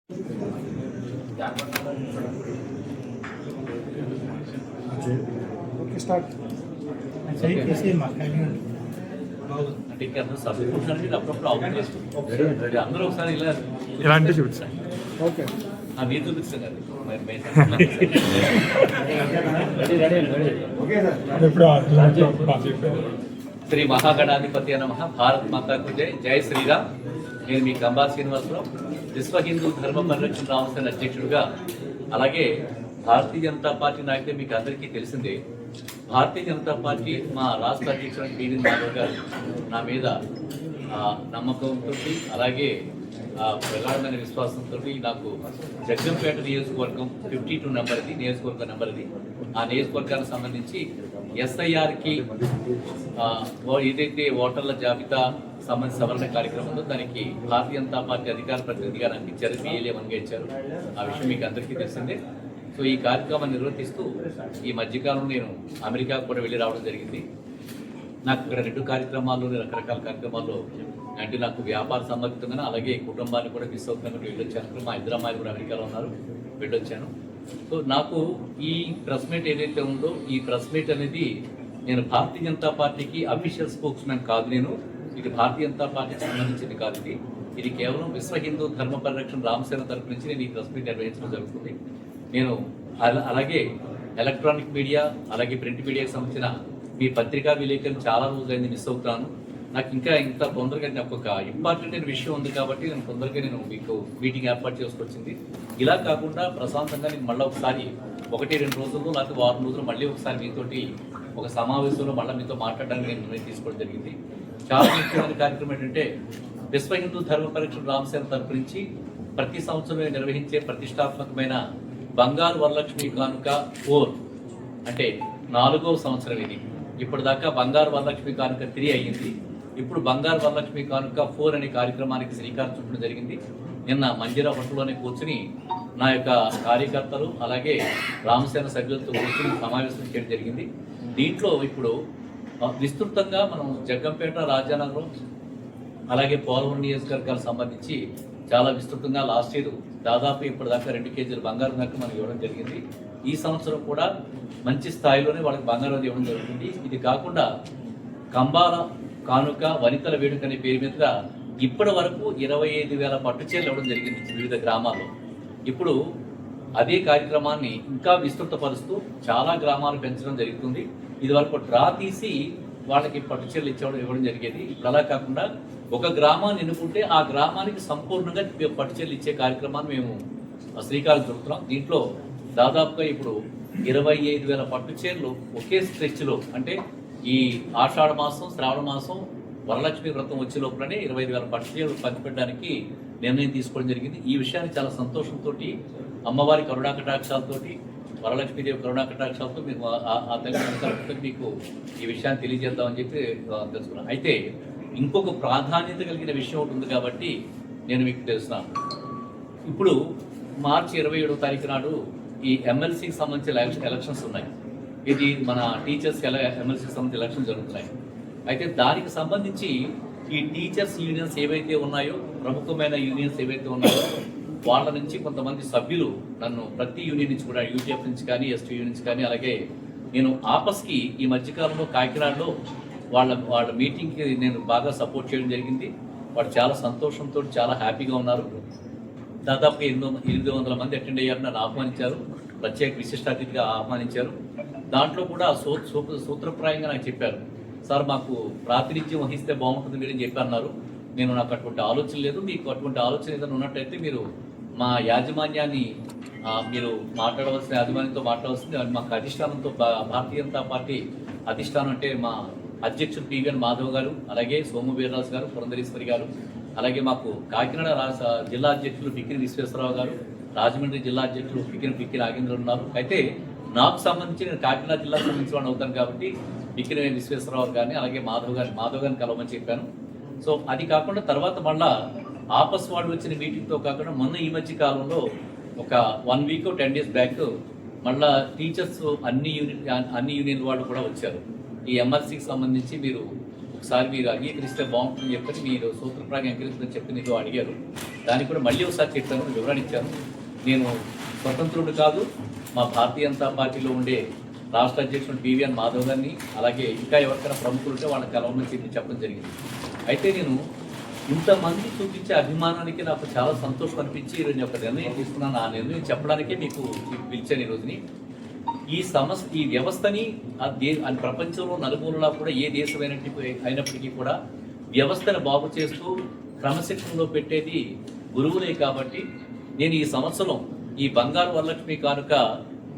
Okay start అంటే ఇంకా అందరూ సబ్స్క్రిప్షన్ అప్పుడప్పుడు అవుతుంది. అందరూ ఒకసారి ఇలా ఇలాంటి చూపించండి. ఓకే మీరు చూపిస్తాం కదా ఓకే సార్. శ్రీ మహాగణాధిపతి నమః. భారత్ మాతాకు జై. జై శ్రీరామ్. నేను మీ గంబా శ్రీనివాసరావు, విశ్వ హిందూ ధర్మ పరిరక్షణ రామసేన అధ్యక్షుడిగా, అలాగే భారతీయ జనతా పార్టీ నాయకులు మీకు అందరికీ తెలిసిందే. భారతీయ జనతా పార్టీ మా రాష్ట్ర అధ్యక్షుడు పివి మాధవ్ గారు నా మీద నమ్మకంతో, అలాగే ప్రగాఢమైన విశ్వాసంతో నాకు జగ్గంపేట నియోజకవర్గం 52 నెంబర్ ఇది, నియోజకవర్గ నెంబర్ ఇది. ఆ నియోజకవర్గానికి సంబంధించి ఎస్ఐఆర్కి ఏదైతే ఓటర్ల జాబితా సంబంధించి సవరణ కార్యక్రమం ఉందో దానికి భారతీయ జనతా పార్టీ అధికార ప్రతినిధిగా నాకు ఇచ్చారు, BLA1గా ఇచ్చారు. ఆ విషయం మీకు అందరికీ తెలిసిందే. సో ఈ కార్యక్రమాన్ని నిర్వర్తిస్తూ ఈ మధ్యకాలంలో నేను అమెరికా కూడా వెళ్ళి రావడం జరిగింది. నాకు ఇక్కడ 2 కార్యక్రమాల్లో, రకరకాల కార్యక్రమాల్లో అంటే నాకు వ్యాపార సంబంధితంగా, అలాగే కుటుంబాన్ని కూడా మిస్ అవుతున్నట్టు వెళ్ళొచ్చాను. మా ఇద్దరు అమ్మాయిలు కూడా అమెరికాలో ఉన్నారు, వెళ్ళొచ్చాను. సో నాకు ఈ ప్రెస్ మీట్ ఏదైతే ఉందో, ఈ ప్రెస్ మీట్ అనేది నేను భారతీయ జనతా పార్టీకి అఫీషియల్ స్పోక్స్మెన్ కాదు. ఇది భారతీయ జనతా పార్టీకి సంబంధించింది కాదు. ఇది కేవలం విశ్వ హిందూ ధర్మ పరిరక్షణ రామసేన తరపు నుంచి నేను ఈ ప్రెస్ మీట్ నిర్వహించడం జరుగుతుంది. నేను అలాగే ఎలక్ట్రానిక్ మీడియా, అలాగే ప్రింట్ మీడియాకి సంబంధించిన మీ పత్రికా విలేకరులు చాలా రోజులైంది మిస్ అవుతాను. నాకు ఇంకా ఇంత తొందరగా నాకు ఒక ఇంపార్టెంట్ అయిన విషయం ఉంది కాబట్టి నేను తొందరగా మీకు మీటింగ్ ఏర్పాటు చేసుకొచ్చింది. ఇలా కాకుండా ప్రశాంతంగా నేను మళ్ళీ ఒకసారి 1-2 రోజుల్లో, లేకపోతే 1 వారం రోజులు మళ్ళీ ఒకసారి మీతోటి ఒక సమావేశంలో మళ్ళీ మీతో మాట్లాడడానికి నేను నిర్ణయం తీసుకోవడం జరిగింది. చాలా ముఖ్యమైన కార్యక్రమం ఏంటంటే, విశ్వ హిందూ ధర్మ పరిరక్షణ రామసేన తరపు నుంచి ప్రతి సంవత్సరం నిర్వహించే ప్రతిష్టాత్మకమైన బంగారు వరలక్ష్మి కానుక 4 అంటే 4వ సంవత్సరం ఇది. ఇప్పటిదాకా బంగారు వరలక్ష్మి కానుక 3 అయ్యింది. ఇప్పుడు బంగారు వరలక్ష్మి కానుక 4 అనే కార్యక్రమానికి శ్రీకారం చుట్టడం జరిగింది. నిన్న మంజిరా హోటల్లోనే కూర్చుని నా యొక్క కార్యకర్తలు, అలాగే రామసేన సభ్యులతో కూర్చుని సమావేశం చేయడం జరిగింది. దీంట్లో ఇప్పుడు విస్తృతంగా మనం జగ్గంపేట, రాజానగరం, అలాగే పోలవరం నియోజకవర్గాలకు సంబంధించి చాలా విస్తృతంగా లాస్ట్ ఇయర్ దాదాపు ఇప్పటిదాకా 2 కేజీల బంగారం దాకా మనకి ఇవ్వడం జరిగింది. ఈ సంవత్సరం కూడా మంచి స్థాయిలోనే వాళ్ళకి బంగారం ఇవ్వడం జరుగుతుంది. ఇది కాకుండా కంబాల కానుక వనితల వేడుక అనే పేరు మీద ఇప్పటి వరకు 25,000 పట్టుచీరలు ఇవ్వడం జరిగింది వివిధ గ్రామాల్లో. ఇప్పుడు అదే కార్యక్రమాన్ని ఇంకా విస్తృతపరుస్తూ చాలా గ్రామాలు పెంచడం జరుగుతుంది. ఇది వరకు డ్రా తీసి వాళ్ళకి పట్టుచీరలు ఇవ్వడం జరిగేది. ఇప్పుడు అలా కాకుండా ఒక గ్రామాన్ని ఎన్నుకుంటే ఆ గ్రామానికి సంపూర్ణంగా పట్టుచీరలు ఇచ్చే కార్యక్రమాన్ని మేము శ్రీకారం చుడుతున్నాం. దీంట్లో దాదాపుగా ఇప్పుడు 25,000 పట్టుచీరలు ఒకే స్ట్రెచ్లో, అంటే ఈ ఆషాఢ మాసం, శ్రావణ మాసం, వరలక్ష్మి వ్రతం వచ్చే లోపలనే 25,000 పట్టుచీరలు పంచిపెట్టడానికి నిర్ణయం తీసుకోవడం జరిగింది. ఈ విషయాన్ని చాలా సంతోషంతో, అమ్మవారి కరుణాకటాక్షాలతోటి, వరలక్ష్మీదేవి కరుణాకటాక్షాలతో మీకు ఆ తల్లి మీకు ఈ విషయాన్ని తెలియజేద్దామని చెప్పి తెలుసుకున్నాను. అయితే ఇంకొక ప్రాధాన్యత కలిగిన విషయం ఒకటి ఉంది కాబట్టి నేను మీకు తెలుస్తున్నాను. ఇప్పుడు మార్చి 27వ తారీఖు నాడు ఈ MLCకి సంబంధించిన ఎలక్షన్స్ ఉన్నాయి. ఇది మన టీచర్స్ MLCకి సంబంధించిన ఎలక్షన్స్ జరుగుతున్నాయి. అయితే దానికి సంబంధించి ఈ టీచర్స్ యూనియన్స్ ఏవైతే ఉన్నాయో, ప్రముఖమైన యూనియన్స్ ఏవైతే ఉన్నాయో, వాళ్ళ నుంచి కొంతమంది సభ్యులు నన్ను ప్రతి యూనియన్ నుంచి కూడా, UTF నుంచి కానీ, ST నుంచి కానీ, అలాగే నేను ఆపస్కి ఈ మధ్యకాలంలో కాకినాడలో వాళ్ళ మీటింగ్కి నేను బాగా సపోర్ట్ చేయడం జరిగింది. వాళ్ళు చాలా సంతోషంతో, చాలా హ్యాపీగా ఉన్నారు. దాదాపుగా 800 మంది అటెండ్ అయ్యారు, నన్ను ఆహ్వానించారు, ప్రత్యేక విశిష్ట అతిథిగా ఆహ్వానించారు. దాంట్లో కూడా సూత్రప్రాయంగా నాకు చెప్పారు, సార్ మాకు ప్రాతినిధ్యం వహిస్తే బాగుంటుంది మీరు అని చెప్పి అన్నారు. నాకు అటువంటి ఆలోచన లేదు, మీకు అటువంటి ఆలోచన ఏదైనా ఉన్నట్టయితే మీరు మా యాజమాన్యాన్ని మీరు మాట్లాడవలసిన, యాజమాన్యంతో మాట్లాడవలసింది. మాకు అధిష్టానంతో, భారతీయ జనతా పార్టీ అధిష్టానం అంటే మా అధ్యక్షుడు PVN మాధవ్ గారు, అలాగే సోము వీర్రాజు గారు, పురంధరేశ్వరి గారు, అలాగే మాకు కాకినాడ జిల్లా అధ్యక్షులు పిక్కిన విశ్వేశ్వరరావు గారు, రాజమండ్రి జిల్లా అధ్యక్షులు పిక్కిన నాగేంద్ర ఉన్నారు. అయితే నాకు సంబంధించి నేను కాకినాడ జిల్లాకు సంబంధించిన వాడు అవుతాను కాబట్టి పిక్కిన విశ్వేశ్వరరావు గారిని, అలాగే మాధవ్ గారిని కలవమని చెప్పాను. సో అది కాకుండా తర్వాత మళ్ళా ఆపస్ వాళ్ళు వచ్చిన మీటింగ్తో కాకుండా మొన్న ఈ మధ్య కాలంలో ఒక 1 వీక్ 10 డేస్ బ్యాక్ మళ్ళా టీచర్స్ అన్ని యూనియన్ వాళ్ళు కూడా వచ్చారు. ఈ MLCకి సంబంధించి మీరు ఒకసారి అంగీకరిస్తే బాగుంటుందని చెప్పి మీరు సూత్రప్రాయంగా అంగీకరిస్తుందని చెప్పి నీతో అడిగారు. దానికి కూడా మళ్ళీ ఒకసారి చెప్పాను, వివరణ ఇచ్చాను. నేను స్వతంత్రుడు కాదు, మా భారతీయ జనతా పార్టీలో ఉండే రాష్ట్ర అధ్యక్షుడు పివిఎన్ మాధవ్ గారిని, అలాగే ఇంకా ఎవరికైనా ప్రముఖులుంటే వాళ్ళని కలవమని చెప్పడం జరిగింది. అయితే నేను ఇంతమంది చూపించే అభిమానానికి నాకు చాలా సంతోషం అనిపించి ఈరోజు ఒక నిర్ణయం తీసుకున్నాను. ఆ నిర్ణయం చెప్పడానికే మీకు పిలిచాను ఈ రోజుని. ఈ వ్యవస్థని ప్రపంచంలో నలుమూలలా కూడా ఏ అయినప్పటికీ కూడా వ్యవస్థను బాగు చేస్తూ క్రమశిక్షణలో పెట్టేది గురువులే. కాబట్టి నేను ఈ సంవత్సరం ఈ బంగారు వరలక్ష్మి కానుక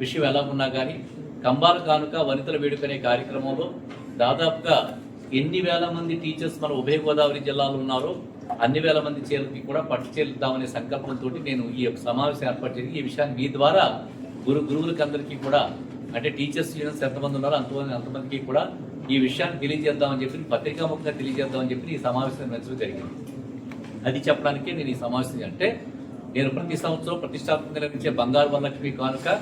విషయం ఎలా ఉన్నా కానీ, కంబాల కానుక వనితల వేడుక అనే కార్యక్రమంలో దాదాపుగా ఎన్ని వేల మంది టీచర్స్ మన ఉభయ గోదావరి జిల్లాలో ఉన్నారో అన్ని వేల మంది చీరలకి కూడా పట్టు చేద్దామనే సంకల్పంతో నేను ఈ యొక్క సమావేశం ఏర్పాటు చేసి ఈ విషయాన్ని మీ ద్వారా గురువులకి అందరికీ కూడా, అంటే టీచర్స్ యూనియన్స్ ఎంతమంది ఉన్నారో అంతమందికి కూడా ఈ విషయాన్ని తెలియజేద్దామని చెప్పి, పత్రికాముఖంగా తెలియజేద్దామని చెప్పి ఈ సమావేశం నిర్వహించడం జరిగింది. అది చెప్పడానికే నేను ఈ సమావేశం. అంటే నేను ప్రతి సంవత్సరం ప్రతిష్టాత్మకంగా నిర్వహించే బంగారు వరలక్ష్మి కానుక